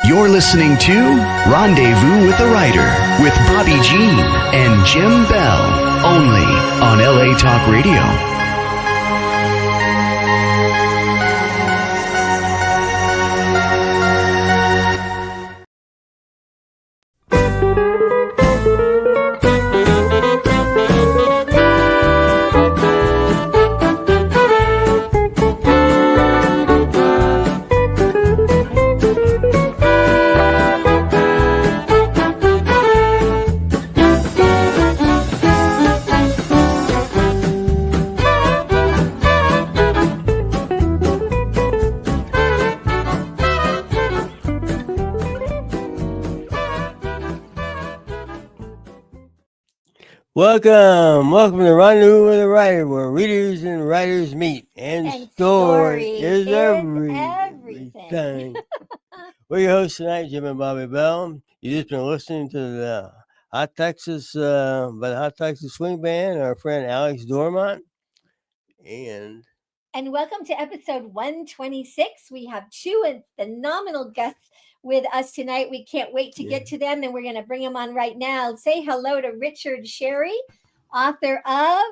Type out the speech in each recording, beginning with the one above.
You're listening to Rendezvous with the Writer with Bobbi Jean and Jim Bell, only on LA Talk Radio. Welcome to Rendezvous with the Writer, where readers and writers meet, and story is everything. We're your hosts tonight, Jim and Bobbi Bell. You've just been listening to the Hot Texas Swing Band, our friend Alex Dormont, and welcome to episode 126. We have two phenomenal guests with us tonight. We can't wait to get to them, and we're going to bring them on right now. Say hello to Richard Sherry, author of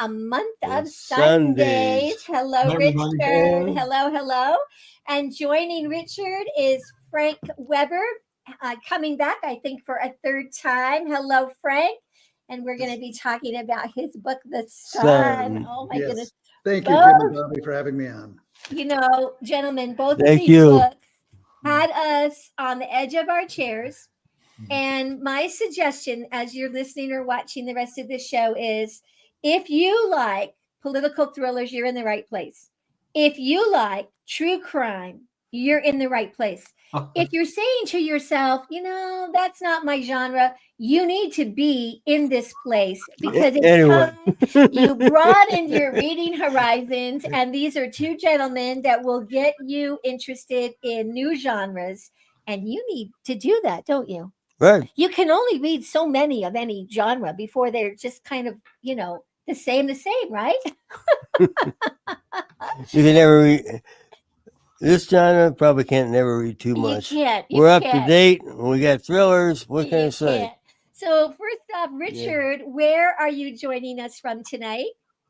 A Month of Sundays. Hello, Richard. Hello. And joining Richard is Frank Weber, coming back, I think, for a third time. Hello, Frank. And we're going to be talking about his book, The Sun. Oh, my goodness. Thank you, Jim and Bobbi, for having me on. You know, gentlemen, both of these books had us on the edge of our chairs. And my suggestion, as you're listening or watching the rest of the show, is if you like political thrillers, you're in the right place. If you like true crime, you're in the right place. If you're saying to yourself, you know, that's not my genre, you need to be in this place because it's time you broaden your reading horizons. And these are two gentlemen that will get you interested in new genres. And you need to do that, don't you? Right. You can only read so many of any genre before they're just kind of, you know, the same, right? You can never read. This genre probably can't never read too much. We're up to date. We got thrillers. What can I say? So first off, Richard, where are you joining us from tonight?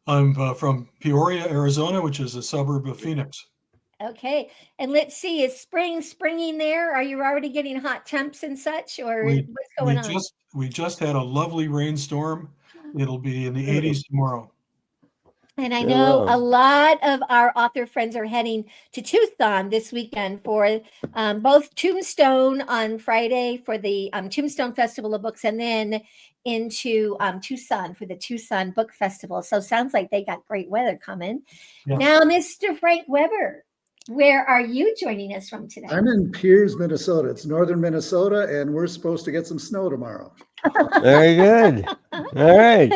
I'm from Peoria, Arizona, which is a suburb of Phoenix. Okay. And let's see, is springing there? Are you already getting hot temps and such, or what's going on? We just had a lovely rainstorm. It'll be in the 80s tomorrow. And I know a lot of our author friends are heading to Tucson this weekend for both Tombstone on Friday for the Tombstone Festival of Books, and then into Tucson for the Tucson Book Festival. So sounds like they got great weather coming. Yeah. Now, Mr. Frank Weber, where are you joining us from today? I'm in Pierce, Minnesota. It's northern Minnesota, and we're supposed to get some snow tomorrow. Very good. All right.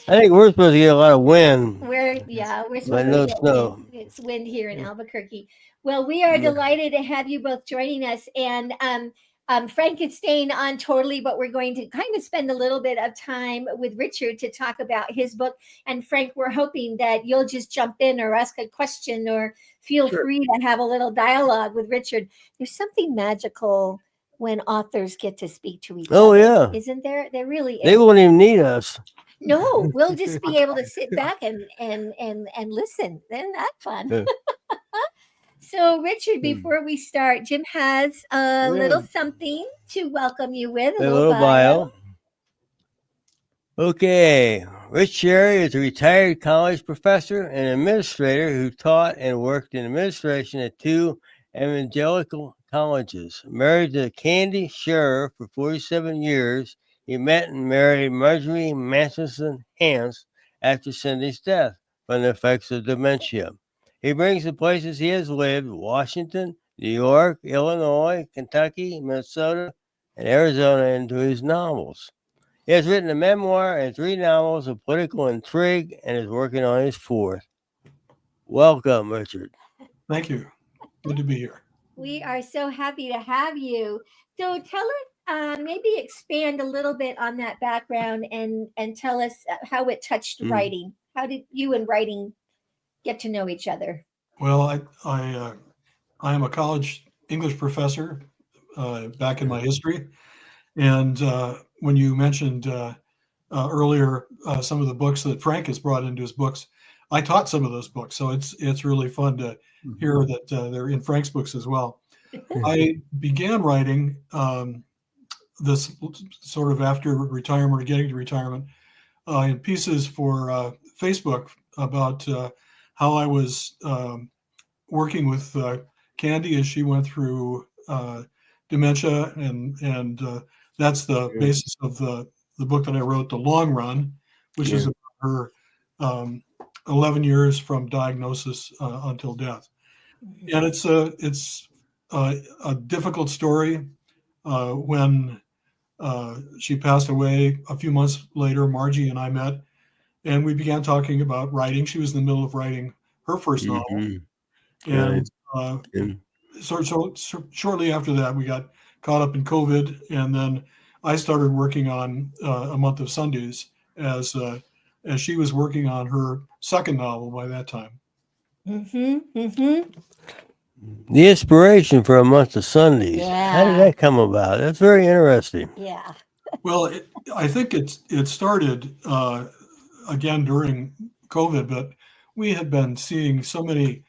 I think we're supposed to get a lot of wind. We're supposed to get snow. It's wind here in Albuquerque. Well, we are delighted to have you both joining us. And Frank is staying on totally, but we're going to kind of spend a little bit of time with Richard to talk about his book. And Frank, we're hoping that you'll just jump in or ask a question or feel free to have a little dialogue with Richard. There's something magical when authors get to speak to each other. Oh, yeah. Isn't there? There really is. They won't even need us. No, we'll just be able to sit back and listen. Then that's fun. So, Richard, before we start, Jim has a little something to welcome you with. A little bio. Okay. Rich Sherry is a retired college professor and administrator who taught and worked in administration at two evangelical colleges. Married to Candy Scherer for 47 years, he met and married Marjorie Matheson Hance after Cindy's death from the effects of dementia. He brings the places he has lived, Washington, New York, Illinois, Kentucky, Minnesota, and Arizona, into his novels. He has written a memoir and 3 novels of political intrigue and is working on his 4th. Welcome, Richard. Thank you. Good to be here. We are so happy to have you. So tell us, maybe expand a little bit on that background and tell us how it touched writing. How did you and writing get to know each other? Well, I am a college English professor back in my history. And when you mentioned earlier some of the books that Frank has brought into his books, I taught some of those books, so it's really fun to hear that they're in Frank's books as well. I began writing this sort of after retirement or getting to retirement in pieces for Facebook about how I was working with Candy as she went through dementia, and that's the basis of the book that I wrote, The Long Run, which is about her 11 years from diagnosis until death. And it's a difficult story. When she passed away a few months later, Margie and I met, and we began talking about writing. She was in the middle of writing her first novel. And so shortly after that, we got caught up in COVID, and then I started working on A Month of Sundays as she was working on her second novel by that time. The inspiration for A Month of Sundays. How did that come about? That's very interesting. Yeah. Well, I think it started again during COVID, but we had been seeing so many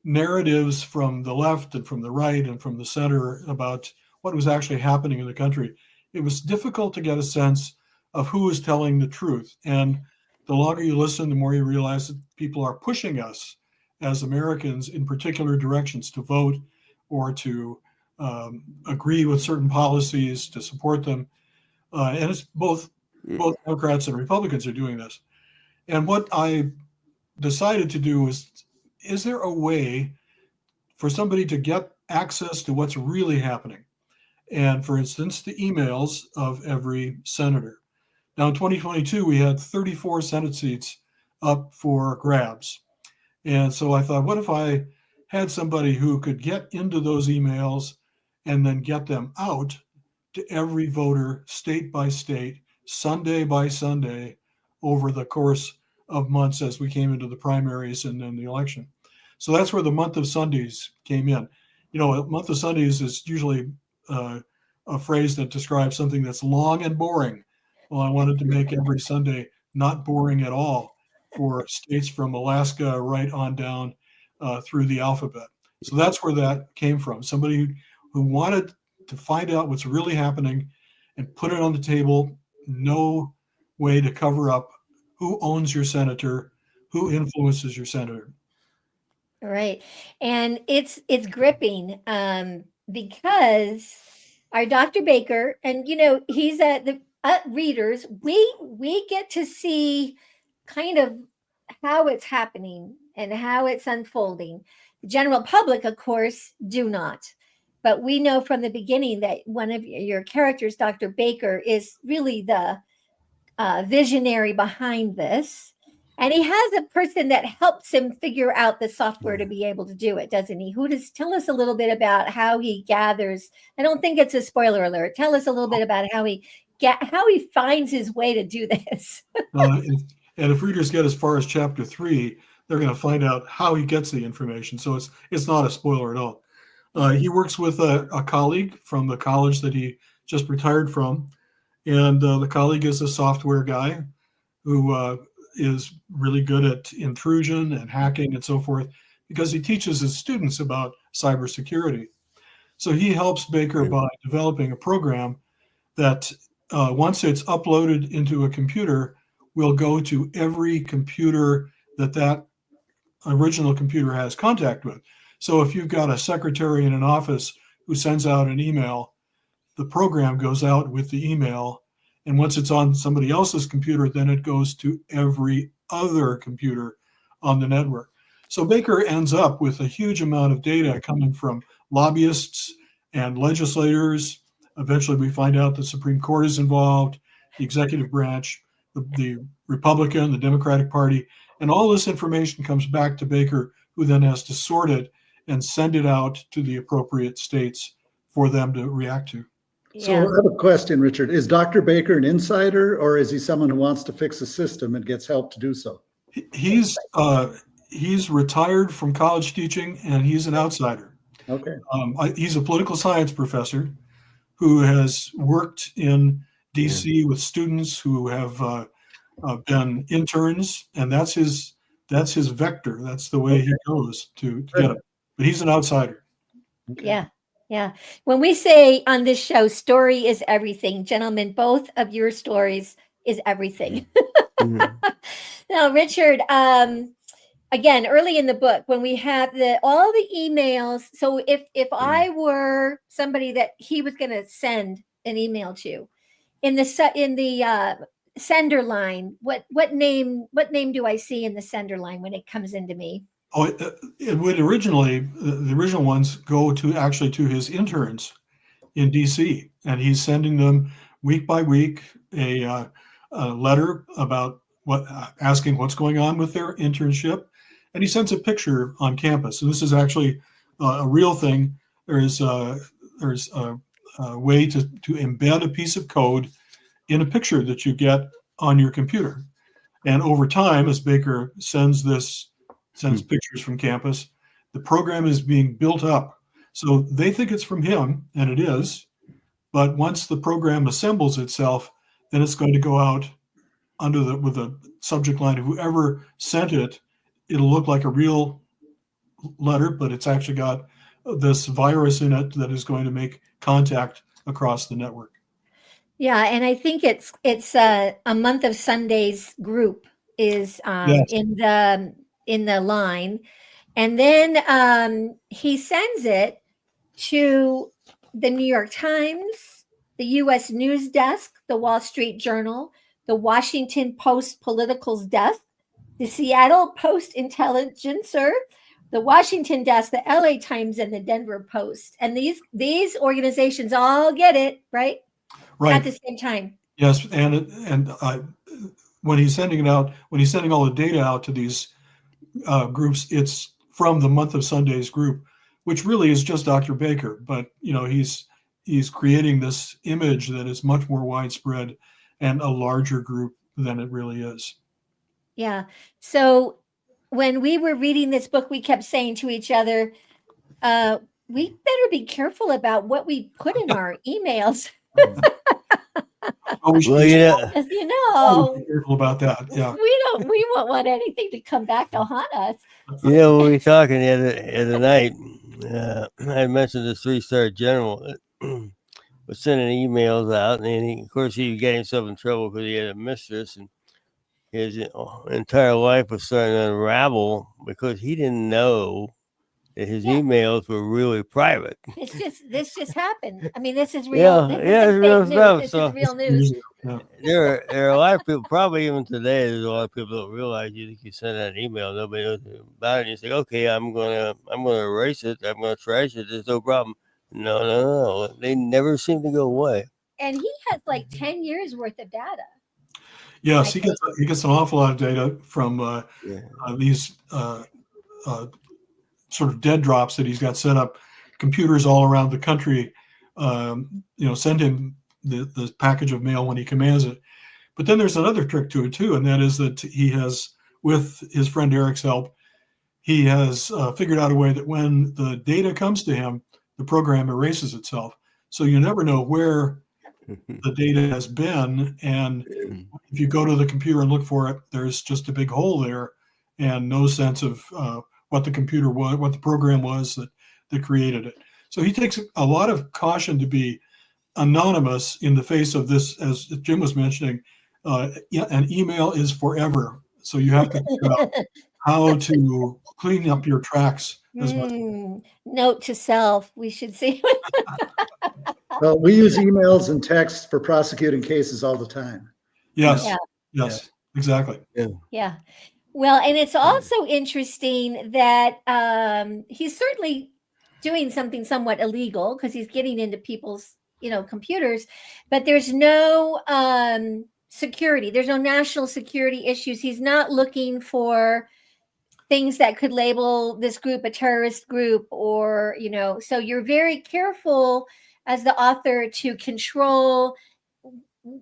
narratives from the left and from the right and from the center about what was actually happening in the country. It was difficult to get a sense of who was telling the truth. And the longer you listen, the more you realize that people are pushing us as Americans in particular directions to vote or to agree with certain policies, to support them. And it's both Democrats and Republicans are doing this. And what I decided to do is there a way for somebody to get access to what's really happening? And for instance, the emails of every senator. Now in 2022, we had 34 Senate seats up for grabs. And so I thought, what if I had somebody who could get into those emails and then get them out to every voter, state by state, Sunday by Sunday, over the course of months as we came into the primaries and then the election. So that's where the Month of Sundays came in. You know, a Month of Sundays is usually a phrase that describes something that's long and boring. Well, I wanted to make every Sunday not boring at all for states from Alaska right on down through the alphabet. So that's where that came from. Somebody who wanted to find out what's really happening and put it on the table. No way to cover up who owns your senator, who influences your senator. Right. And it's gripping because our Dr. Baker, and you know, he's at the readers, we get to see kind of how it's happening and how it's unfolding. The general public, of course, do not. But we know from the beginning that one of your characters, Dr. Baker, is really the visionary behind this. And he has a person that helps him figure out the software to be able to do it, doesn't he? Tell us a little bit about how he gathers. I don't think it's a spoiler alert. Tell us a little bit about how he finds his way to do this. And if readers get as far as chapter 3, they're going to find out how he gets the information. So it's not a spoiler at all. He works with a colleague from the college that he just retired from. And the colleague is a software guy who is really good at intrusion and hacking and so forth, because he teaches his students about cybersecurity. So he helps Baker by developing a program that once it's uploaded into a computer, will go to every computer that original computer has contact with. So if you've got a secretary in an office who sends out an email, the program goes out with the email. And once it's on somebody else's computer, then it goes to every other computer on the network. So Baker ends up with a huge amount of data coming from lobbyists and legislators. Eventually, we find out the Supreme Court is involved, the executive branch, the Republican, the Democratic Party, and all this information comes back to Baker, who then has to sort it and send it out to the appropriate states for them to react to. So I have a question, Richard. Is Dr. Baker an insider, or is he someone who wants to fix the system and gets help to do so? He's retired from college teaching, and he's an outsider. Okay. He's a political science professor, who has worked in DC with students who have been interns, and that's his vector. That's the way he goes to get it. But he's an outsider. Okay. Yeah. Yeah. When we say on this show, story is everything, gentlemen, both of your stories is everything. Now, Richard, again, early in the book, when we had all the emails, so if I were somebody that he was going to send an email to, in the sender line, what name do I see in the sender line when it comes into me? Oh, it would originally, the original ones go to his interns in DC, and he's sending them week by week a letter about asking what's going on with their internship, and he sends a picture on campus. And this is actually a real thing. There's a way to embed a piece of code in a picture that you get on your computer, and over time, as Baker sends pictures from campus, the program is being built up. So they think it's from him, and it is. But once the program assembles itself, then it's going to go out with a subject line of whoever sent it. It'll look like a real letter, but it's actually got this virus in it that is going to make contact across the network. Yeah, and I think it's a Month of Sundays group is Yes. in the line, and then he sends it to the New York Times, the U.S. News Desk, the Wall Street Journal, the Washington Post Political's Desk, the Seattle Post Intelligencer, the Washington Desk, the LA Times, and the Denver Post. And these organizations all get it, right? Right. At the same time. Yes, and when he's sending it out, when he's sending all the data out to these groups, it's from the Month of Sundays group, which really is just Dr. Baker. But he's creating this image that is much more widespread and a larger group than it really is. Yeah. So when we were reading this book, we kept saying to each other, we better be careful about what we put in our emails. We Well, yeah. be careful about that. Yeah. We won't want anything to come back to haunt us. When we were talking the other night, I mentioned the 3-star general was sending emails out, and of course he got himself in trouble because he had a mistress, and his entire life was starting to unravel because he didn't know that his emails were really private. This just happened. I mean, this is real. It's real stuff. This is real news. There are a lot of people, probably even today, there's a lot of people that don't realize you send out an email, nobody knows about it. And you say, okay, I'm gonna erase it, I'm gonna trash it. There's no problem. No. They never seem to go away. And he has like 10 years worth of data. Yes, he gets an awful lot of data from these sort of dead drops that he's got set up. Computers all around the country, send him the package of mail when he commands it. But then there's another trick to it too, and that is that he has, with his friend Eric's help, he has figured out a way that when the data comes to him, the program erases itself. So you never know where the data has been, and if you go to the computer and look for it, there's just a big hole there, and no sense of what the computer was, what the program was that created it. So he takes a lot of caution to be anonymous in the face of this, as Jim was mentioning. An email is forever, so you have to figure out how to clean up your tracks as much. Note to self: we should see. Well, we use emails and texts for prosecuting cases all the time. Yes, exactly. Yeah. Well, and it's also interesting that he's certainly doing something somewhat illegal because he's getting into people's, computers, but there's no security. There's no national security issues. He's not looking for things that could label this group a terrorist group or, so you're very careful as the author to control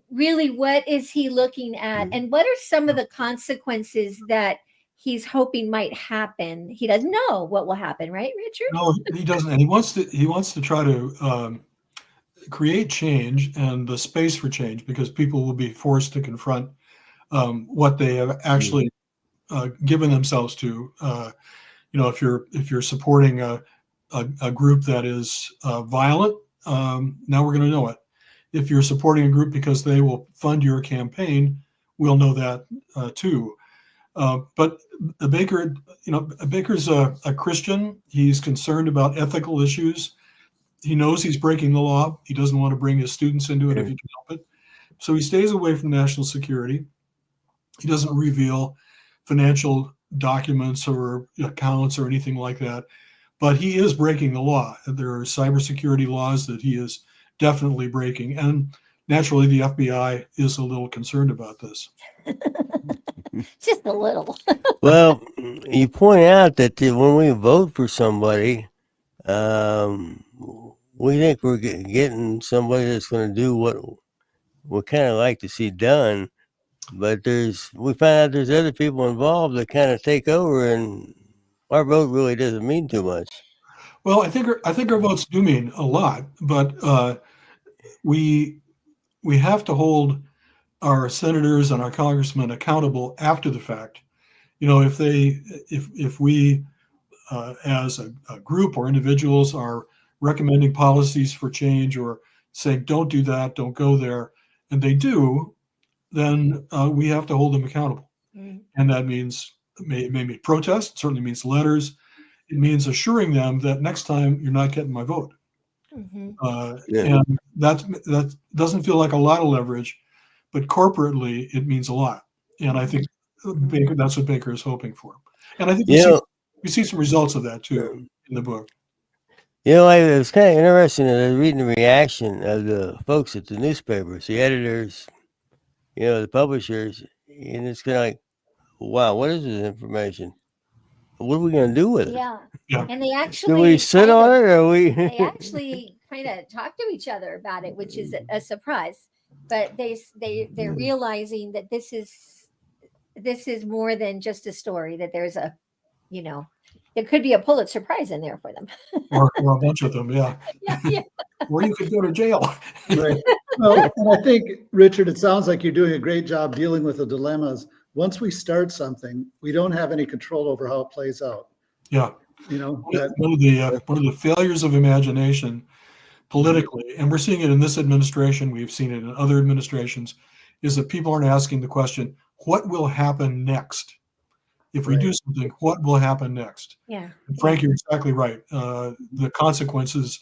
really what is he looking at and what are some of the consequences that he's hoping might happen. He doesn't know what will happen, right, Richard? No, he doesn't. And he wants to try to create change and the space for change, because people will be forced to confront what they have actually given themselves to. If you're supporting a group that is violent, now we're going to know it. If you're supporting a group because they will fund your campaign, we'll know that too. But Baker's a Christian. He's concerned about ethical issues. He knows he's breaking the law. He doesn't want to bring his students into it if he can help it. So he stays away from national security. He doesn't reveal financial documents or accounts or anything like that. But he is breaking the law. There are cybersecurity laws that he is definitely breaking. And naturally, the FBI is a little concerned about this. Just a little. Well, you point out that when we vote for somebody, we think we're getting somebody that's going to do what we kind of like to see done. But we find out there's other people involved that kind of take over, and our vote really doesn't mean too much. Well, I think our votes do mean a lot, but we have to hold our senators and our congressmen accountable after the fact. If we as a group or individuals are recommending policies for change or saying don't do that, don't go there, and they do, then we have to hold them accountable. And that means maybe protest. It certainly means letters. It means assuring them that next time you're not getting my vote. And that doesn't feel like a lot of leverage, but corporately it means a lot. And I think that's what Baker is hoping for. And I think we see some results of that too in the book. It was kind of interesting reading the reaction of the folks at the newspapers, the editors, the publishers, and it's kind of like, wow, what is this information? What are we going to do with it? Yeah. And they Do actually we sit on it, or they actually kind of talk to each other about it, which is a surprise. But they're realizing that this is more than just a story, that there's there could be a Pulitzer Prize in there for them. or a bunch of them, yeah. Or you could go to jail. Right. Well, and I think, Richard, it sounds like you're doing a great job dealing with the dilemmas. Once we start something, we don't have any control over how it plays out. Yeah. One of the failures of imagination politically, and we're seeing it in this administration, we've seen it in other administrations, is that people aren't asking the question, what will happen next? If we do something, what will happen next? Yeah. And Frank, you're exactly right. The consequences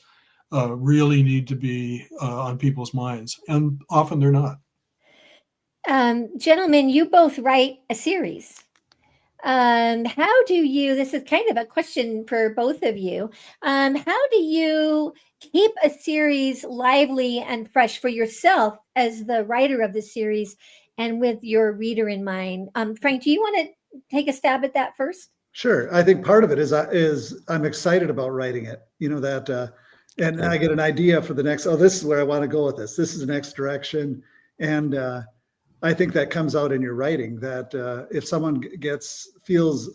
really need to be on people's minds, and often they're not. Gentlemen, you both write a series. How do you, this is kind of a question for both of you. How do you keep a series lively and fresh for yourself as the writer of the series and with your reader in mind? Frank, do you want to take a stab at that first? Sure. I think part of it is I'm excited about writing it, and I get an idea for the next, this is where I want to go with this. This is the next direction. And I think that comes out in your writing, that if someone feels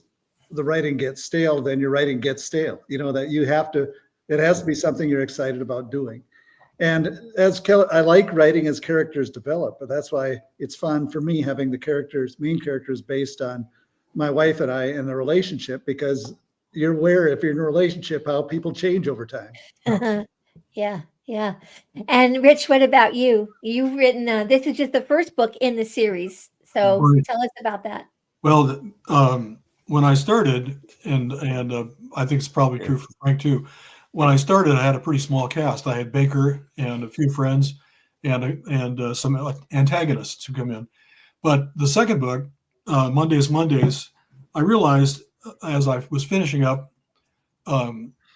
the writing gets stale, then your writing gets stale, that it has to be something you're excited about doing. And I like writing as characters develop, but that's why it's fun for me having the main characters based on my wife and I and the relationship, because you're aware, if you're in a relationship, how people change over time. Yeah. And Rich, what about you? You've written, this is just the first book in the series. So tell us about that. Well, when I started, and I think it's probably true for Frank too, when I started, I had a pretty small cast. I had Baker and a few friends and some antagonists who come in. But the second book, Mondays, I realized as I was finishing up A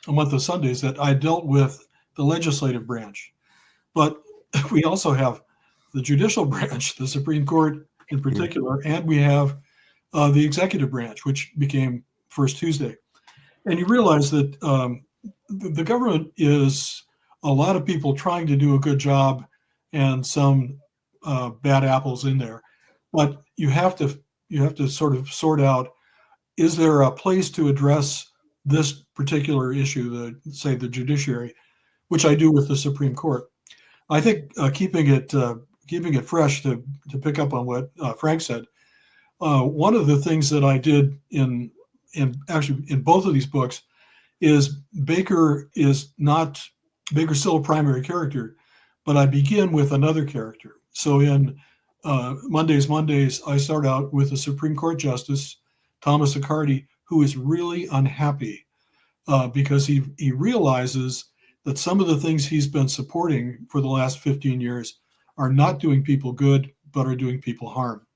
Month of Sundays that I dealt with the legislative branch. But we also have the judicial branch, the Supreme Court in particular, and we have the executive branch, which became First Tuesday. And you realize that the government is a lot of people trying to do a good job and some bad apples in there. But you have to sort of sort out, is there a place to address this particular issue, say the judiciary, which I do with the Supreme Court. I think keeping it fresh, to pick up on what Frank said. One of the things that I did in both of these books is Baker's still a primary character, but I begin with another character. So in Mondays, I start out with a Supreme Court Justice, Thomas Accardi, who is really unhappy because he realizes that some of the things he's been supporting for the last 15 years are not doing people good, but are doing people harm.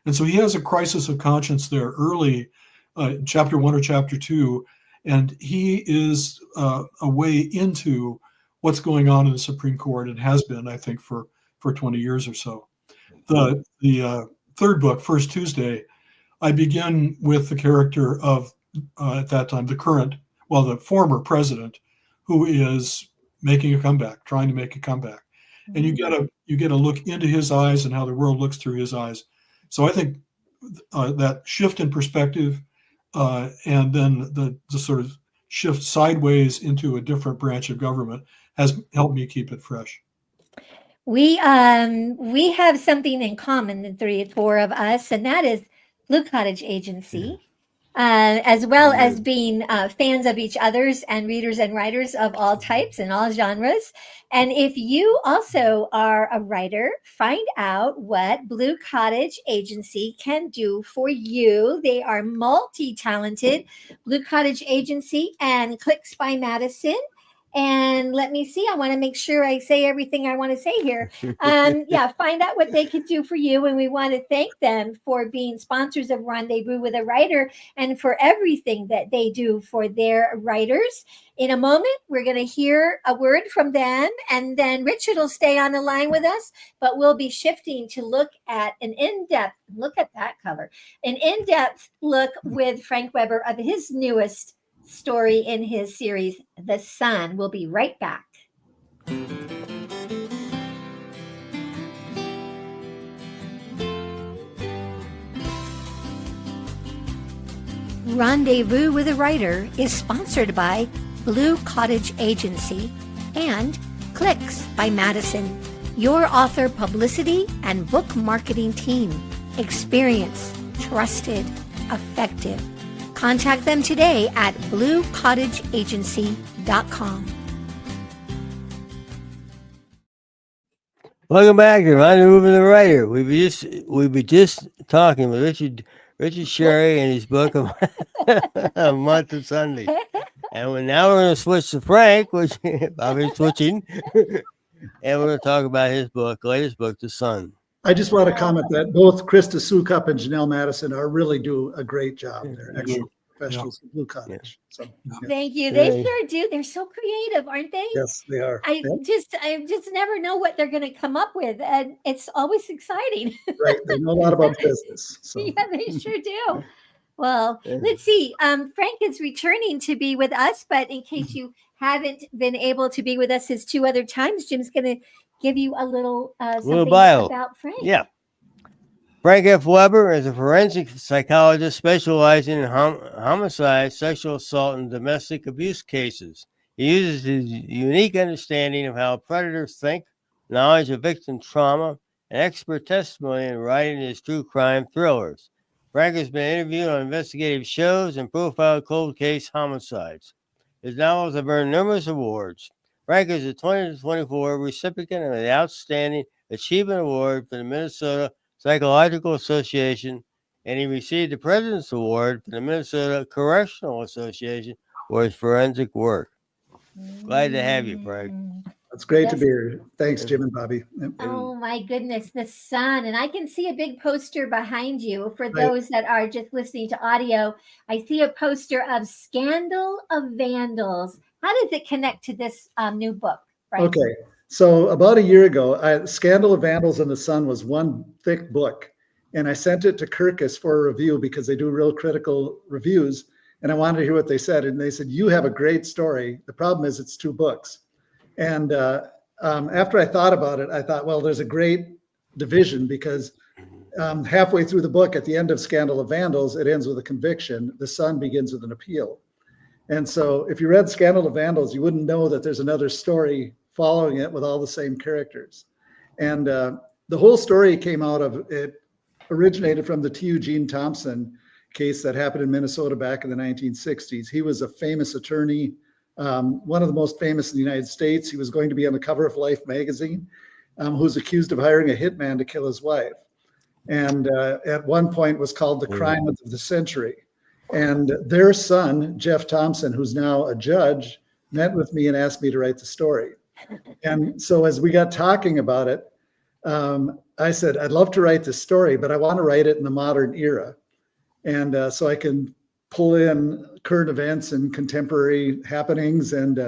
And so he has a crisis of conscience there early, chapter 1 or chapter 2, and he is a way into what's going on in the Supreme Court, and has been, I think, for 20 years or so. The third book, First Tuesday, I begin with the character of, at that time, the former president, who is making a comeback, trying to make a comeback. And you get a look into his eyes and how the world looks through his eyes. So I think that shift in perspective, and then the sort of shift sideways into a different branch of government has helped me keep it fresh. We have something in common, the four of us, and that is Blue Cottage Agency, as well as being fans of each other's and readers and writers of all types and all genres. And if you also are a writer, find out what Blue Cottage Agency can do for you. They are multi-talented. Blue Cottage Agency and Clicks by Madison. And let me see, I want to make sure I say everything I want to say here. Find out what they can do for you. And we want to thank them for being sponsors of Rendezvous with a Writer and for everything that they do for their writers. In a moment, we're going to hear a word from them, and then Richard will stay on the line with us, but we'll be shifting to look at an in-depth, look at that cover, an in-depth look with Frank Weber of his newest story in his series, The Sun. We'll be right back. Rendezvous with a Writer is sponsored by Blue Cottage Agency and Clicks by Madison, your author publicity and book marketing team. Experienced, trusted, effective. Contact them today at bluecottageagency.com. Welcome back to Rendezvous with the Writer. We were just talking with Richard Sherry and his book of A Month of Sunday. And now we're going to switch to Frank, which I've been switching. And we're going to talk about his latest book, The Sun. I just want to comment that both Krista Sukup and Janelle Madison really do a great job. They're excellent professionals at Blue Cottage. So, Thank you. They sure do. They're so creative, aren't they? Yes, they are. I just never know what they're going to come up with, and it's always exciting. Right. They know a lot about business. So. Yeah, they sure do. Well, let's see. Frank is returning to be with us, but in case you haven't been able to be with us his two other times, Jim's going to give you a little something bio about Frank. Yeah. Frank F. Weber is a forensic psychologist specializing in homicide, sexual assault, and domestic abuse cases. He uses his unique understanding of how predators think, knowledge of victim trauma, and expert testimony in writing his true crime thrillers. Frank has been interviewed on investigative shows and profiled cold case homicides. His novels have earned numerous awards. Frank is a 2024 recipient of the Outstanding Achievement Award for the Minnesota Psychological Association, and he received the President's Award for the Minnesota Correctional Association for his forensic work. Glad to have you, Frank. It's great to be here. Thanks, Jim and Bobby. Oh my goodness, The Sun. And I can see a big poster behind you. For those that are just listening to audio, I see a poster of Scandal of Vandals. How does it connect to this new book, Frank? Okay. So about a year ago, Scandal of Vandals and The Sun was one thick book. And I sent it to Kirkus for a review because they do real critical reviews. And I wanted to hear what they said. And they said, you have a great story. The problem is it's two books. And after I thought about it, I thought, well, there's a great division because halfway through the book, at the end of Scandal of Vandals, it ends with a conviction. The Sun begins with an appeal. And so if you read Scandal of Vandals, you wouldn't know that there's another story following it with all the same characters. And the whole story came out of it, originated from the T. Eugene Thompson case that happened in Minnesota back in the 1960s. He was a famous attorney, one of the most famous in the United States. He was going to be on the cover of Life magazine, who was accused of hiring a hitman to kill his wife. And at one point was called the crime of the century. And their son, Jeff Thompson, who's now a judge, met with me and asked me to write the story. And so as we got talking about it, I said, I'd love to write this story, but I want to write it in the modern era. And so I can pull in current events and contemporary happenings. And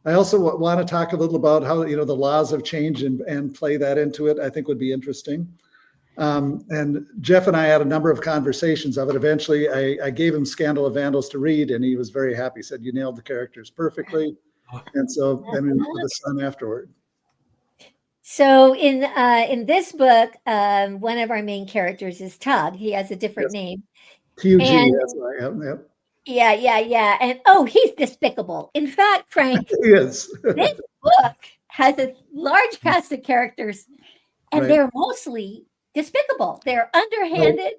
I also want to talk a little about how, the laws have changed and play that into it. I think would be interesting. And Jeff and I had a number of conversations of it. Eventually, I gave him Scandal of Vandals to read, and he was very happy. He said, you nailed the characters perfectly. And so then we went with the son afterward. So in this book, one of our main characters is Tug. He has a different name. TUG, that's right. Yep. Yeah. And he's despicable. In fact, Frank, He is. this book has a large cast of characters, and Right. they're mostly despicable. They're underhanded.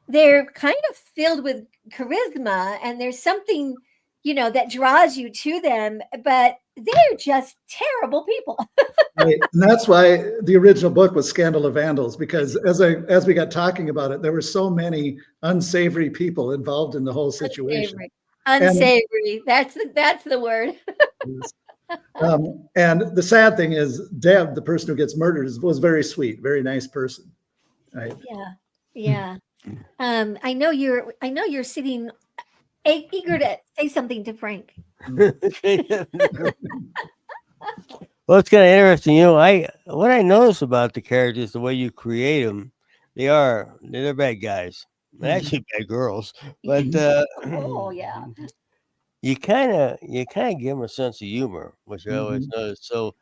They're kind of filled with charisma, and there's something, that draws you to them, but they're just terrible people. Right. And that's why the original book was Scandal of Vandals, because as we got talking about it, there were so many unsavory people involved in the whole situation. Unsavory. That's the word. And the sad thing is, Deb, the person who gets murdered, was very sweet, very nice person. Right. Yeah. I know you're sitting eager to say something to Frank. Well, it's kind of interesting. What I notice about the characters, the way you create them, they're bad guys. Actually, bad girls. But Oh yeah. you kind of give them a sense of humor, which I always notice. So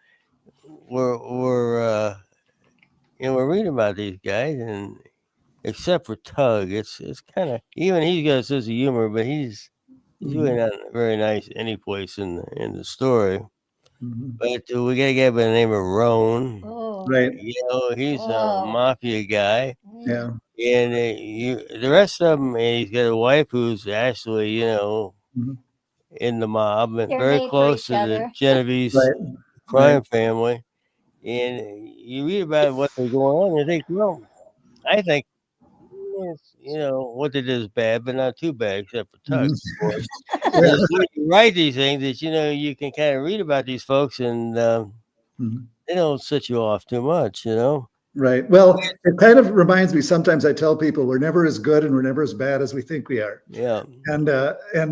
we're reading about these guys, and except for Tug, it's kind of, even he's got a sense of humor, but he's really not very nice any place in the story. But we got a guy by the name of Roan. Right. He's a mafia guy. Yeah. And the rest of them, he's got a wife who's actually, in the mob, and They're very made for close each to the other. Genovese crime family. And you read about what they're going on, and you think, well, I think, what they did is bad, but not too bad, except for Tug, of course. When you write these things that, you can kind of read about these folks, and they don't set you off too much, Right. Well, it kind of reminds me, sometimes I tell people we're never as good and we're never as bad as we think we are. Yeah. And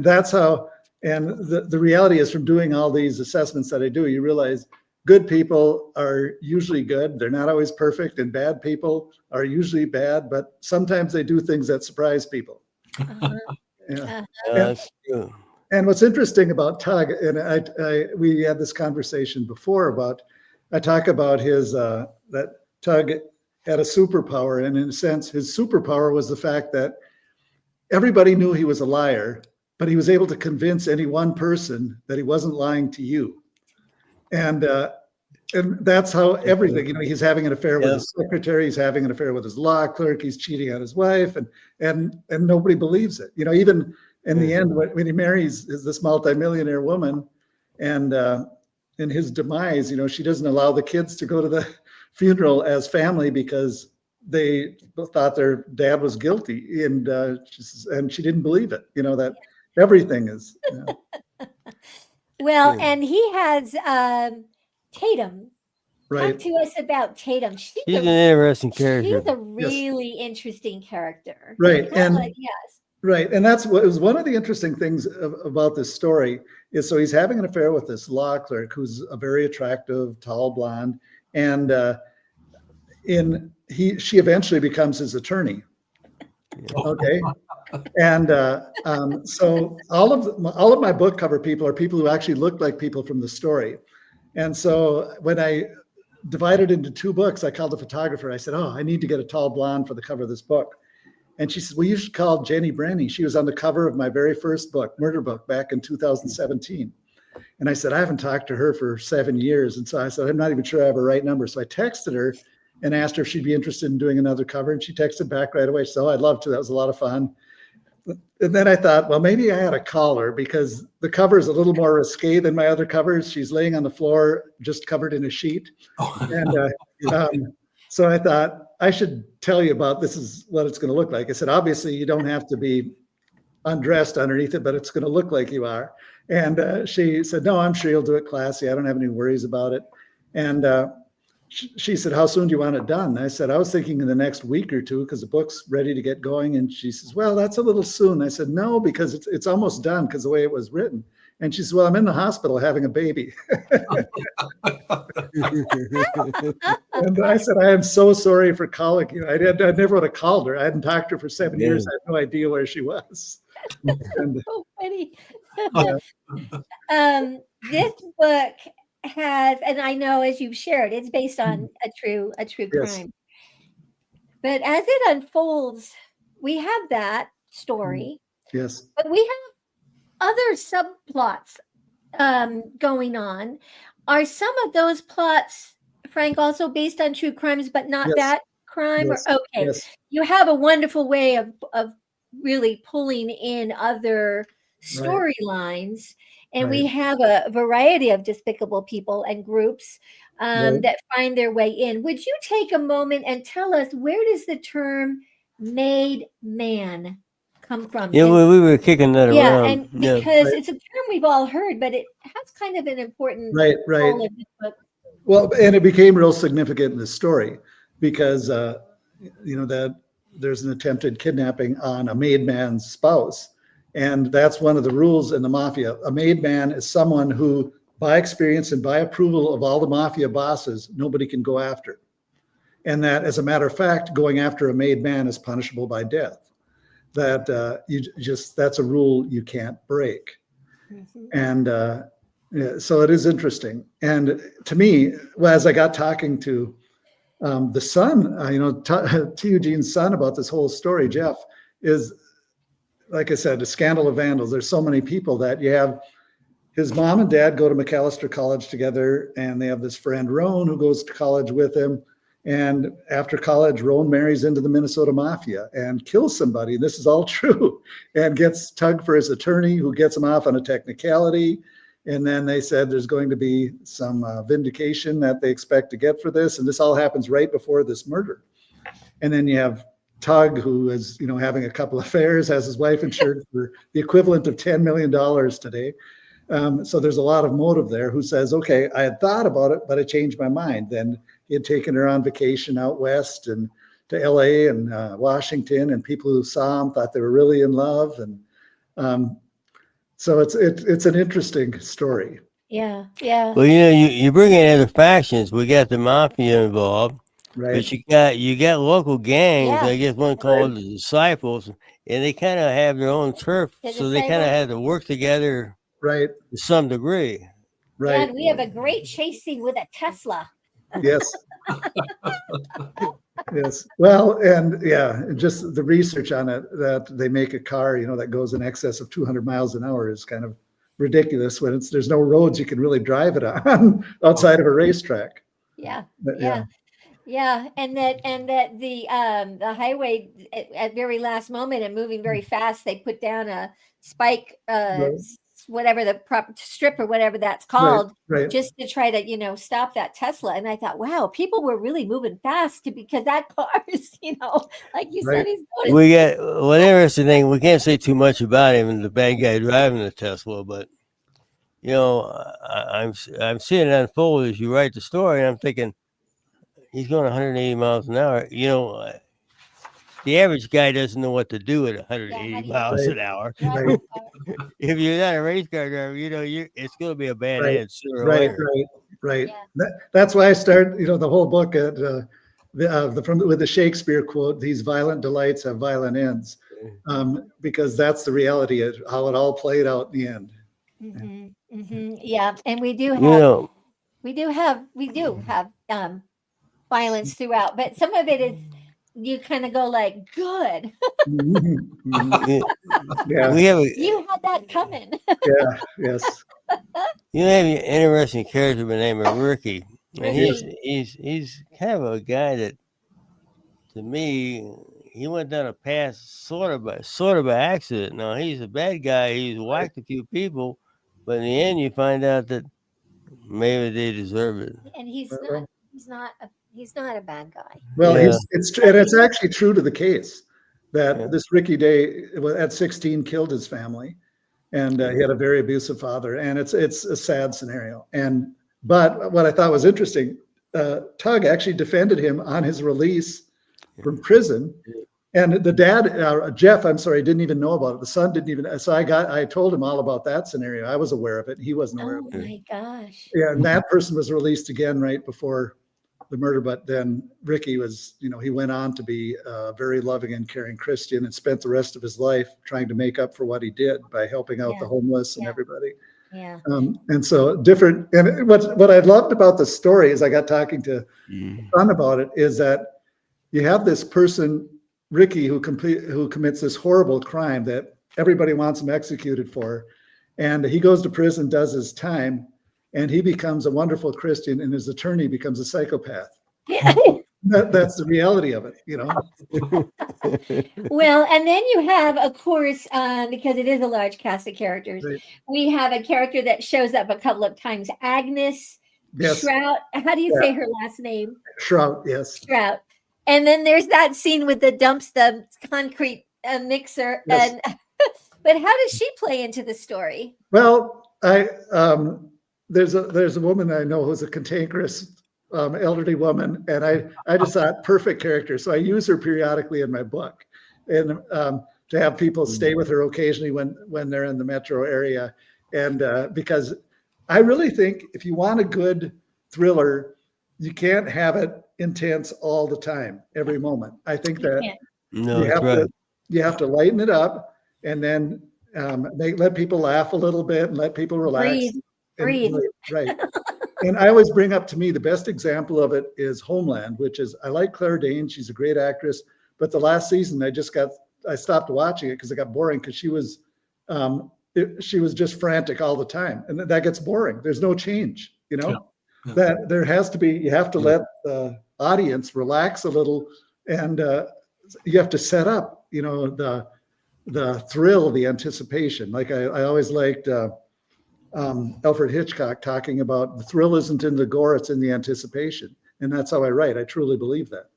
that's how, and the reality is, from doing all these assessments that I do, you realize good people are usually good. They're not always perfect, and bad people are usually bad, but sometimes they do things that surprise people. That's true. And what's interesting about Tug, and we had this conversation before about, I talk about that Tug had a superpower, and in a sense, his superpower was the fact that everybody knew he was a liar, but he was able to convince any one person that he wasn't lying to you. And that's how everything, he's having an affair with his secretary, he's having an affair with his law clerk, he's cheating on his wife, and nobody believes it. Even in the end, when he marries this multimillionaire woman, and in his demise, she doesn't allow the kids to go to the funeral as family because they thought their dad was guilty, and she didn't believe it. That everything is. Well, and he has Tatum. Right. Talk to us about Tatum. She's an interesting character. She's a really interesting character. Right. And yes. Right. And that's what was one of the interesting things about this story is, so he's having an affair with this law clerk who's a very attractive, tall blonde, and she eventually becomes his attorney. Okay. And so all of my book cover people are people who actually look like people from the story. And so when I divided into two books, I called the photographer. I said, I need to get a tall blonde for the cover of this book. And she said, well, you should call Jenny Brenny. She was on the cover of my very first book, murder book, back in 2017. And I said, I haven't talked to her for 7 years. And so I said, I'm not even sure I have a right number. So I texted her and asked her if she'd be interested in doing another cover. And she texted back right away. So I'd love to. That was a lot of fun. And then I thought, well, maybe I had to call her because the cover is a little more risque than my other covers. She's laying on the floor, just covered in a sheet. And so I thought I should tell you about this is what it's going to look like. I said, obviously, you don't have to be undressed underneath it, but it's going to look like you are. And she said, no, I'm sure you'll do it classy. I don't have any worries about it. And she said, how soon do you want it done? I said, I was thinking in the next week or two because the book's ready to get going. And she says, well, that's a little soon. I said, no, because it's almost done because the way it was written. And she says, well, I'm in the hospital having a baby. And I said, I am so sorry for calling you. I never would have called her. I hadn't talked to her for 7 years. I had no idea where she was. And, so funny. This book has, and I know as you've shared, it's based on a true crime. But as it unfolds, we have that story. Yes. But we have other subplots going on. Are some of those plots, Frank, also based on true crimes, but not that crime? Yes. Or okay, you have a wonderful way of really pulling in other storylines. And we have a variety of despicable people and groups that find their way in. Would you take a moment and tell us, where does the term made man come from? Yeah, we were kicking that around. Yeah, and because it's a term we've all heard, but it has kind of an important role in this book. Well, and it became real significant in the story because, that there's an attempted kidnapping on a made man's spouse. And that's one of the rules in the mafia. A made man is someone who, by experience and by approval of all the mafia bosses, nobody can go after. And that, as a matter of fact, going after a made man is punishable by death. That that's a rule you can't break. Mm-hmm. And so it is interesting. And to me, as I got talking to the son, to Eugene's son about this whole story, Jeff, is, like I said, a scandal of vandals. There's so many people that you have. His mom and dad go to McAllister College together, and they have this friend, Roan, who goes to college with him. And after college, Roan marries into the Minnesota Mafia and kills somebody. This is all true. And gets Tug for his attorney, who gets him off on a technicality. And then they said there's going to be some vindication that they expect to get for this. And this all happens right before this murder. And then you have Tug, who is, having a couple of affairs, has his wife insured for the equivalent of $10 million today. So there's a lot of motive there, who says, okay, I had thought about it, but I changed my mind. Then he had taken her on vacation out west and to LA and Washington, and people who saw him thought they were really in love. And so it's an interesting story. Yeah. Well, you bring in other factions. We got the mafia involved. Right. But you got local gangs. I guess one called the Disciples, and they kind of have their own turf, so they kind of have to work together, right, to some degree. Right. And we have a great chase scene with a Tesla. Yes. Yes. Well, and just the research on it, that they make a car, that goes in excess of 200 miles an hour is kind of ridiculous when there's no roads you can really drive it on outside of a racetrack. Yeah. Yeah, and that the highway at very last moment and moving very fast, they put down a spike, whatever the prop strip or whatever that's called, just to try to stop that Tesla. And I thought, wow, people were really moving fast because that car is like you said, he's going. We got one interesting thing. We can't say too much about him and the bad guy driving the Tesla, but I'm seeing it unfold as you write the story, and I'm thinking, he's going 180 miles an hour. The average guy doesn't know what to do at 180 miles an hour. Right. If you're not a race car driver, it's going to be a bad end sooner or later. Right. Yeah. That's why I start, the whole book at with the Shakespeare quote: "These violent delights have violent ends," because that's the reality of how it all played out in the end. Mm-hmm. Mm-hmm. Yeah, and we do have violence throughout, but some of it is, you kind of go like, good. Yeah. You had that coming. Yes. You have an interesting character by the name of Ricky. And Ricky. he's kind of a guy that, to me, he went down a path sort of by accident. Now he's a bad guy. He's whacked a few people, but in the end, you find out that maybe they deserve it. And he's not a bad guy. Well, Yeah. it's actually true to the case that Yeah. this Ricky Day at 16 killed his family, and he had a very abusive father, and it's a sad scenario. But what I thought was interesting, Tug actually defended him on his release from prison, and the dad, Jeff, I'm sorry, didn't even know about it. The son didn't even. So I told him all about that scenario. I was aware of it. He wasn't aware Oh of it. my gosh. Yeah, and that person was released again right before the murder. But then Ricky was, he went on to be a very loving and caring Christian and spent the rest of his life trying to make up for what he did by helping out the homeless and everybody. Yeah. And so different. And what I loved about the story is I got talking to Son about it is that you have this person, Ricky, who commits this horrible crime that everybody wants him executed for. And he goes to prison, does his time, and he becomes a wonderful Christian, and his attorney becomes a psychopath. Yeah. That's the reality of it, Well, and then you have, of course, because it is a large cast of characters, Right. we have a character that shows up a couple of times, Agnes Yes. Shrout. How do you say her last name? Shrout, yes. Shrout. And then there's that scene with the concrete mixer. Yes. And but how does she play into the story? Well, there's a woman I know who's a cantankerous elderly woman, and I just thought perfect character. So I use her periodically in my book, and to have people stay with her occasionally when they're in the metro area, and because I really think if you want a good thriller, you can't have it intense all the time, every moment. I think that you have to lighten it up, and then let people laugh a little bit and let people relax. Breathe. Right. And I always bring up, to me, the best example of it is Homeland, which is, I like Claire Danes. She's a great actress. But the last season, I stopped watching it because it got boring, because she was just frantic all the time. And that gets boring. There's no change, that there has to be, you have to let the audience relax a little, and you have to set up, the thrill, the anticipation. Like I always liked Alfred Hitchcock talking about the thrill isn't in the gore, it's in the anticipation. And that's how I write. I truly believe that.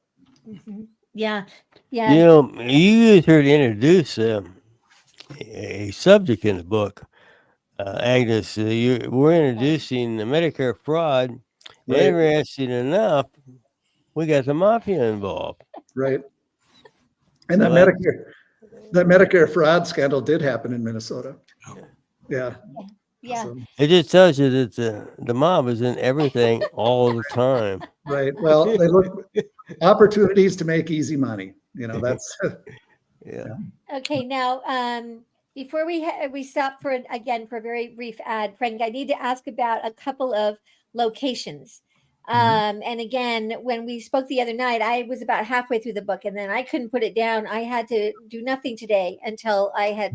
Mm-hmm. Yeah. You used her to introduce a subject in the book, Agnes. We're introducing the Medicare fraud. Right. Interesting enough, we got the mafia involved. Right. And that Medicare fraud scandal did happen in Minnesota. Yeah. Yeah. So, It just tells you that the mob is in everything all the time. right. Well, they look opportunities to make easy money. That's Yeah. Okay. Now, before we stop for a very brief ad, Frank, I need to ask about a couple of locations. And again, when we spoke the other night, I was about halfway through the book, and then I couldn't put it down. I had to do nothing today until I had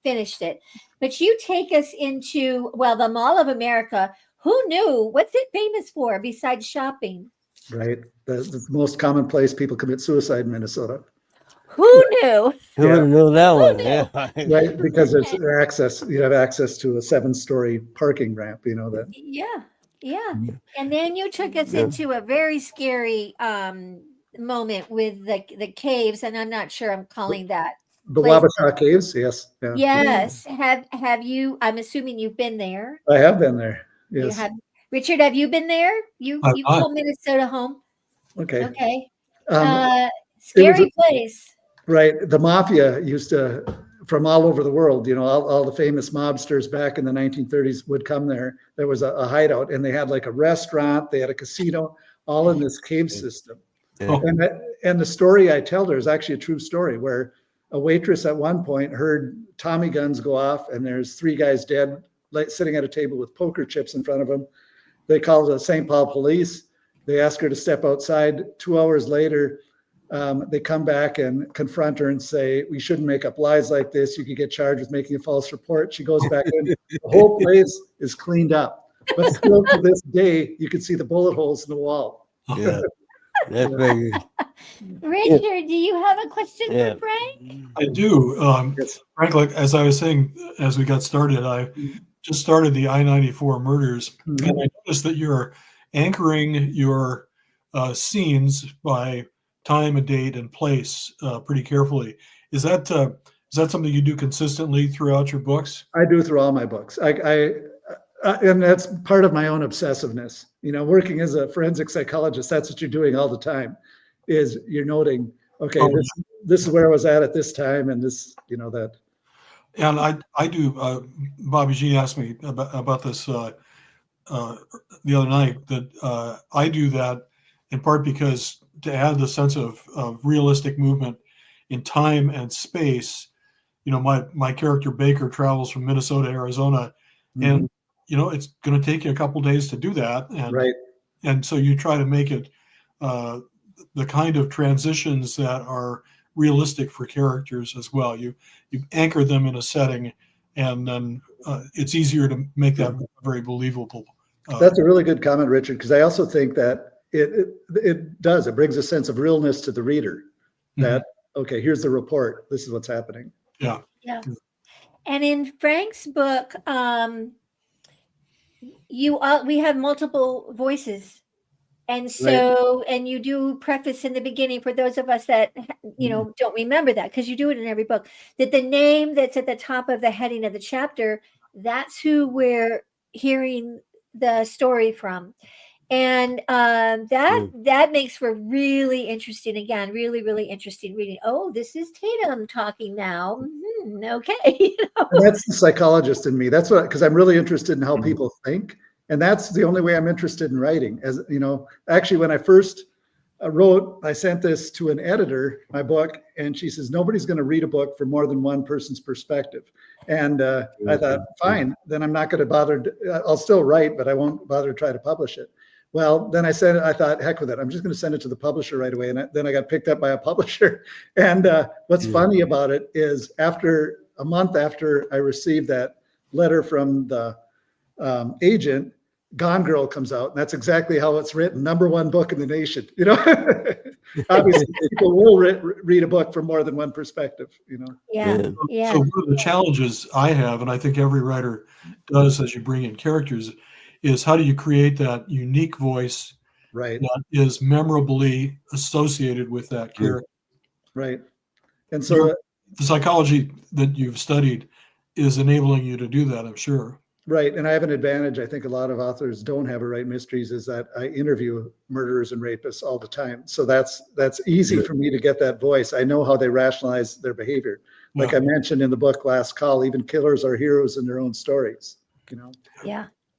finished it. But you take us into, the Mall of America. Who knew? What's it famous for besides shopping? right. The most common place people commit suicide in Minnesota. Who knew? Who would know that one? knew? Yeah. Right. Because there's access, you have access to a 7-story parking ramp, that. Yeah. And then you took us into a very scary moment with the caves, and I'm not sure I'm calling that. The Wabasha Caves, yes. Yeah. Yes. Have you? I'm assuming you've been there. I have been there. You Yes. have. Richard, have you been there? You call Minnesota home? Okay. Okay. a Scary place. Right. The mafia used to, from all over the world, all the famous mobsters back in the 1930s would come there. There was a hideout, and they had like a restaurant, they had a casino, all in this cave system. Yeah. And the story I tell there is actually a true story, where a waitress at one point heard Tommy guns go off, and there's 3 guys dead, sitting at a table with poker chips in front of them. They called the St. Paul police. They asked her to step outside. 2 hours later, they come back and confront her and say, we shouldn't make up lies like this. You could get charged with making a false report. She goes back in. The whole place is cleaned up. But still to this day, you can see the bullet holes in the wall. Yeah. That's very good. Richard, do you have a question for Frank? I do. Yes. Frank, like as I was saying, as we got started, I just started the I-94 murders, and I noticed that you're anchoring your scenes by time and date and place pretty carefully. Is that something you do consistently throughout your books? I do through all my books. And that's part of my own obsessiveness. Working as a forensic psychologist, that's what you're doing all the time, is you're noting, okay, this is where I was at this time, and this, that. And I do. Bobbi Jean asked me about this the other night, that I do that in part because to add the sense of realistic movement in time and space. My character Baker travels from Minnesota to Arizona, and it's going to take you a couple days to do that, and right. And so you try to make it the kind of transitions that are realistic for characters as well. You anchor them in a setting, and then it's easier to make that very believable. That's a really good comment, Richard, because I also think that it brings a sense of realness to the reader. That okay, here's the report. This is what's happening. Yeah. And in Frank's book, we have multiple voices. And so, and you do preface in the beginning for those of us that, don't remember that, because you do it in every book, that the name that's at the top of the heading of the chapter, that's who we're hearing the story from. And that makes for really interesting, again, really, really interesting reading. Oh, this is Tatum talking now. Okay. That's the psychologist in me. That's because I'm really interested in how people think. And that's the only way I'm interested in writing. As actually, when I first wrote, I sent this to an editor, my book, and she says, nobody's going to read a book from more than one person's perspective. And I thought, fine, then I'm not going to bother. I'll still write, but I won't bother to try to publish it. Well, then I thought, heck with it. I'm just going to send it to the publisher right away. And then I got picked up by a publisher. And what's funny about it is a month after I received that letter from the agent, Gone Girl comes out, and that's exactly how it's written. #1 book in the nation. Obviously people will read a book from more than one perspective. Yeah. So one of the challenges I have, and I think every writer does as you bring in characters, is how do you create that unique voice right that is memorably associated with that character? Right. And so the psychology that you've studied is enabling you to do that, I'm sure. Right. And I have an advantage. I think a lot of authors don't have who write mysteries, is that I interview murderers and rapists all the time. So that's easy for me to get that voice. I know how they rationalize their behavior. Like I mentioned in the book Last Call, even killers are heroes in their own stories.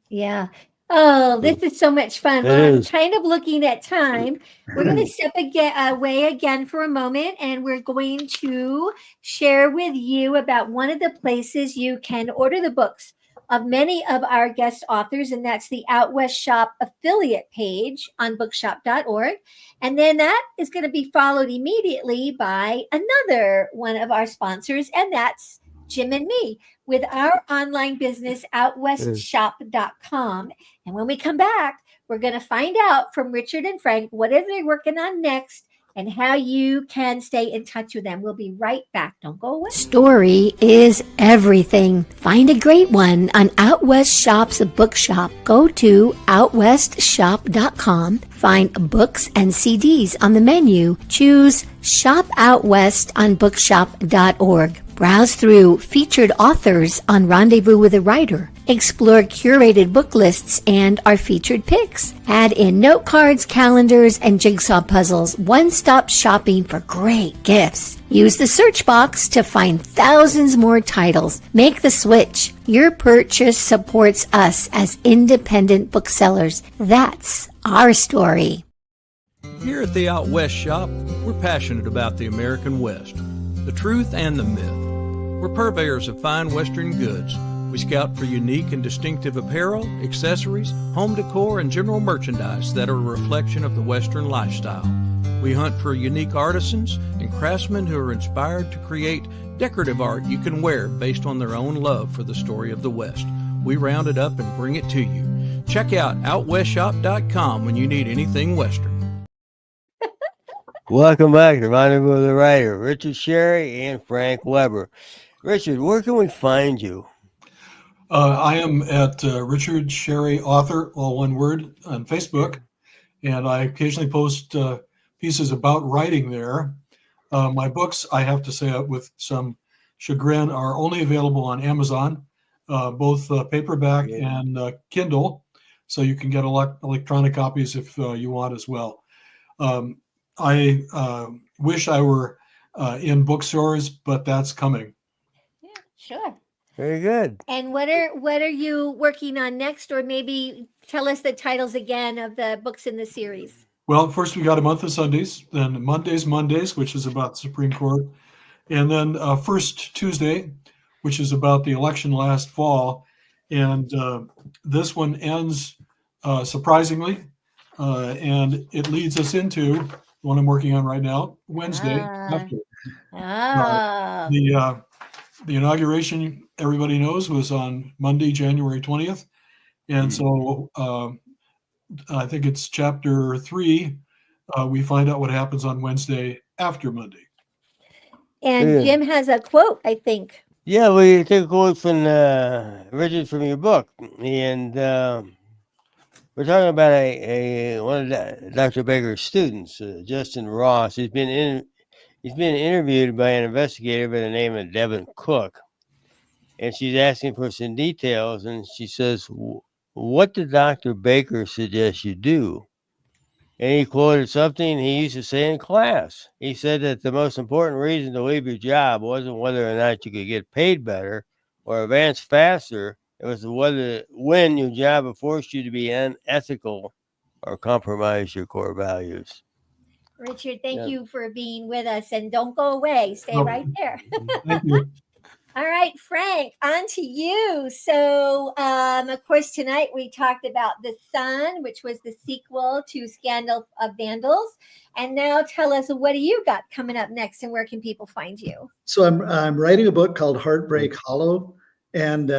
Yeah. Oh, this is so much fun. Well, I'm kind of looking at time. We're going to step away again for a moment, and we're going to share with you about one of the places you can order the books of many of our guest authors, and that's the Out West Shop affiliate page on bookshop.org. And then that is going to be followed immediately by another one of our sponsors, and that's Jim and me with our online business, outwestshop.com. And when we come back, we're going to find out from Richard and Frank what are they working on next and how you can stay in touch with them. We'll be right back. Don't go away. Story is everything. Find a great one on Out West Shop's bookshop. Go to outwestshop.com. Find books and CDs on the menu. Choose Shop Out West on bookshop.org. Browse through featured authors on Rendezvous with a Writer. Explore curated book lists and our featured picks. Add in note cards, calendars, and jigsaw puzzles. One-stop shopping for great gifts. Use the search box to find thousands more titles. Make the switch. Your purchase supports us as independent booksellers. That's our story. Here at the Out West Shop, we're passionate about the American West, the truth and the myth. We're purveyors of fine Western goods. We scout for unique and distinctive apparel, accessories, home decor, and general merchandise that are a reflection of the Western lifestyle. We hunt for unique artisans and craftsmen who are inspired to create decorative art you can wear based on their own love for the story of the West. We round it up and bring it to you. Check out OutWestShop.com when you need anything Western. Welcome back to Rendezvous with the Writer, Richard Sherry and Frank Weber. Richard, where can we find you? I am at Richard Sherry Author, all one word, on Facebook, and I occasionally post pieces about writing there. My books, I have to say with some chagrin, are only available on Amazon, both paperback and Kindle, so you can get electronic copies if you want as well. I wish I were in bookstores, but that's coming. Yeah, sure. Very good. And what are you working on next? Or maybe tell us the titles again of the books in the series. Well, first we got A Month of Sundays, then Mondays, which is about the Supreme Court, and then First Tuesday, which is about the election last fall. And this one ends surprisingly, and it leads us into the one I'm working on right now, Wednesday. After. The inauguration, everybody knows, was on Monday, January 20th. And so I think it's chapter 3. We find out what happens on Wednesday after Monday. And Jim has a quote, I think. Yeah, we took a quote from Richard from your book. And we're talking about one of Dr. Baker's students, Justin Ross. He's been interviewed by an investigator by the name of Devin Cook, and she's asking for some details. And she says, "What did Dr. Baker suggest you do?" And he quoted something he used to say in class. He said that the most important reason to leave your job wasn't whether or not you could get paid better or advance faster. It was when your job would force you to be unethical or compromise your core values. Richard, thank you for being with us, and don't go away. Stay right there. Thank you. All right, Frank, on to you. So, of course, tonight we talked about The Sun, which was the sequel to Scandal of Vandals. And now tell us, what do you got coming up next, and where can people find you? So I'm writing a book called Heartbreak Hollow. And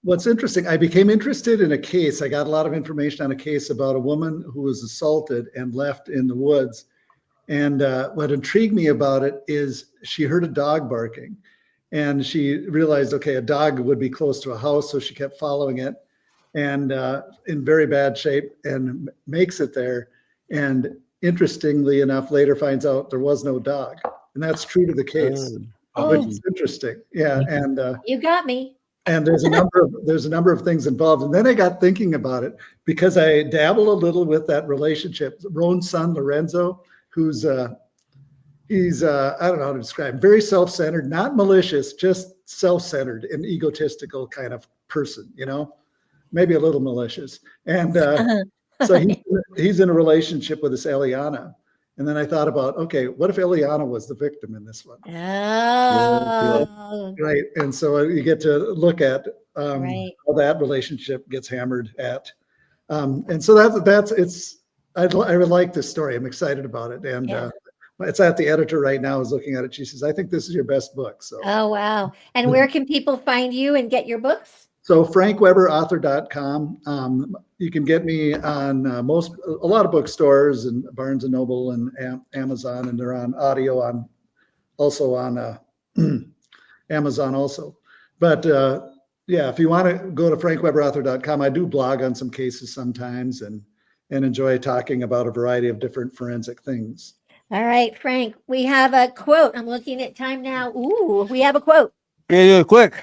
what's interesting, I became interested in a case. I got a lot of information on a case about a woman who was assaulted and left in the woods. And what intrigued me about it is she heard a dog barking, and she realized, okay, a dog would be close to a house. So she kept following it, and in very bad shape, and makes it there. And interestingly enough, later finds out there was no dog. And that's true to the case. Which is interesting. Yeah. And you got me. And there's a number of things involved. And then I got thinking about it because I dabble a little with that relationship. Roan's son, Lorenzo, who's he's I don't know how to describe him, very self-centered, not malicious, just self-centered and egotistical kind of person, maybe a little malicious. And so he's in a relationship with this Eliana. And then I thought about, okay, what if Eliana was the victim in this one? Oh. Right. And so you get to look at how that relationship gets hammered at. And so I would like this story. I'm excited about it. And it's at the editor right now is looking at it. She says, I think this is your best book. So. Oh, wow. And where can people find you and get your books? So frankweberauthor.com. You can get me on a lot of bookstores and Barnes and Noble and Amazon, and they're on audio also on Amazon also. But if you want to go to frankweberauthor.com, I do blog on some cases sometimes and enjoy talking about a variety of different forensic things. All right, Frank, we have a quote. I'm looking at time now. Ooh, we have a quote. Yeah, do it quick.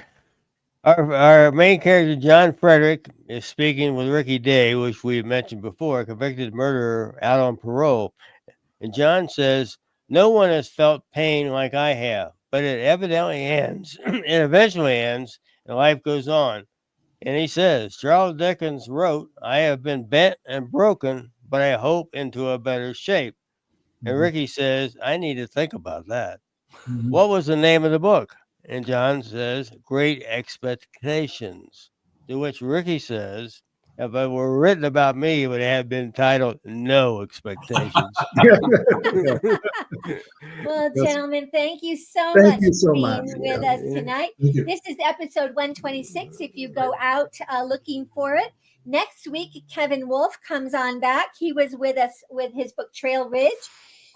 Our main character, John Frederick, is speaking with Ricky Day, which we mentioned before, a convicted murderer out on parole. And John says, "No one has felt pain like I have, but it evidently ends. It eventually ends, and life goes on." And he says, Charles Dickens wrote, "I have been bent and broken, but I hope into a better shape." And Ricky says, "I need to think about that." What was the name of the book? And John says, "Great Expectations." To which Ricky says, If it were written about me, it would have been titled "No Expectations." Well, Yes. gentlemen, thank you so Thank much you so for being much. with Yeah. us tonight. Thank you. This is episode 126. If you go out looking for it, next week Kevin Wolf comes on back. He was with us with his book Trail Ridge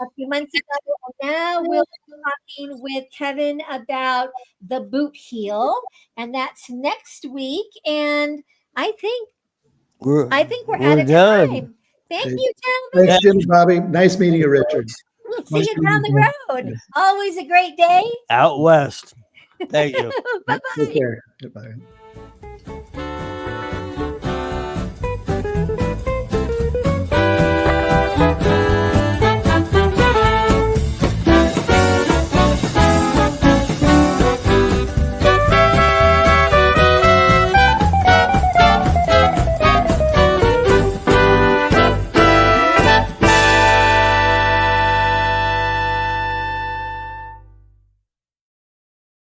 a few months ago. And now we'll be talking with Kevin about the boot heel, and that's next week. And I think we're out of done. time. Thank Okay. you, gentlemen. Thanks, Jim and Bobby. Nice meeting you, Richard. We'll see Nice you meeting down you. the road. Always a great day. Out west. Thank you. Bye bye. Take care. Goodbye.